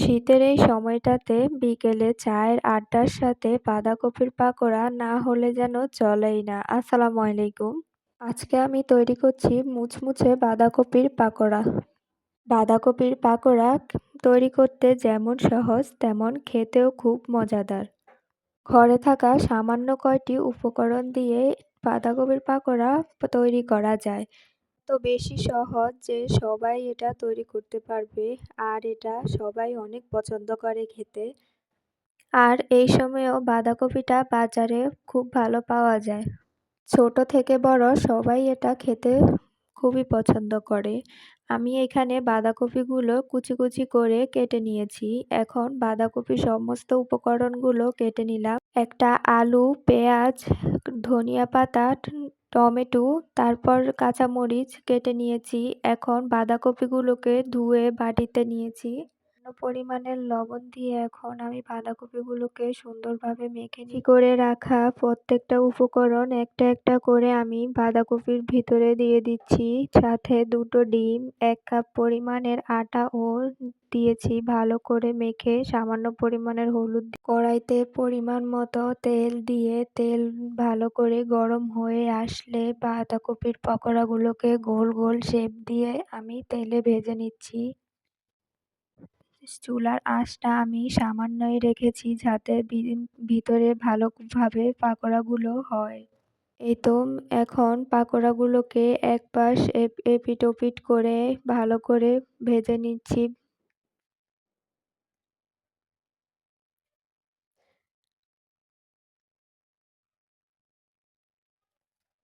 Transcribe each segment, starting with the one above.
শীতের এই সময়টাতে বিকেলে চায়ের আড্ডার সাথে বাঁধাকপির পাকোড়া না হলে যেন চলেই না। আসসালামু আলাইকুম। আজকে আমি তৈরি করছি মুচমুচে বাঁধাকপির পাকোড়া। বাঁধাকপির পাকোড়া তৈরি করতে যেমন সহজ তেমন খেতেও খুব মজাদার। ঘরে থাকা সামান্য কয়টি উপকরণ দিয়ে বাঁধাকপির পাকোড়া তৈরি করা যায়। তো বেশি সহজ যে সবাই এটা তৈরি করতে পারবে, আর এটা সবাই অনেক পছন্দ করে খেতে। আর এই সময়েও বাঁধাকপিটা বাজারে খুব ভালো পাওয়া যায়। ছোট থেকে বড় সবাই এটা খেতে খুবই পছন্দ করে। আমি এখানে বাঁধাকপিগুলো কুচি কুচি করে কেটে নিয়েছি। এখন বাঁধাকপির সমস্ত উপকরণগুলো কেটে নিলাম। একটা আলু, পেঁয়াজ, ধনিয়া পাতা, টমেটো, তারপর কাঁচামরিচ কেটে নিয়েছি। এখন বাঁধাকপিগুলোকে ধুয়ে বাটিতে নিয়েছি। পরিমাণের লবণ দিয়ে এখন আমি বাঁধাকপিগুলোকে সুন্দরভাবে মেখে করে রাখা প্রত্যেকটা উপকরণ একটা একটা করে আমি বাঁধাকপির ভিতরে দিয়ে দিচ্ছি। সাথে 2টো ডিম, 1 কাপ পরিমাণের আটাও দিয়েছি। ভালো করে মেখে সামান্য পরিমাণের হলুদ কড়াইতে পরিমাণ মতো তেল দিয়ে তেল ভালো করে গরম হয়ে আসলে বাঁধাকপির পকোড়াগুলোকে গোল গোল শেপ দিয়ে আমি তেলে ভেজে নিচ্ছি। চুলার আঁচটা আমি সামান্যই রেখেছি যাতে ভিতরে ভালোভাবে পাকোড়াগুলো হয়। এই তো এখন পাকোড়াগুলোকে এক পাশ এপিট ওপিট করে ভালো করে ভেজে নিচ্ছি।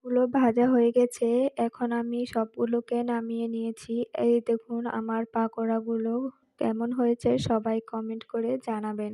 গুলো ভাজা হয়ে গেছে। এখন আমি সবগুলোকে নামিয়ে নিয়েছি। এই দেখুন আমার পাকোড়াগুলো কেমন হয়েছে সবাই কমেন্ট করে জানাবেন।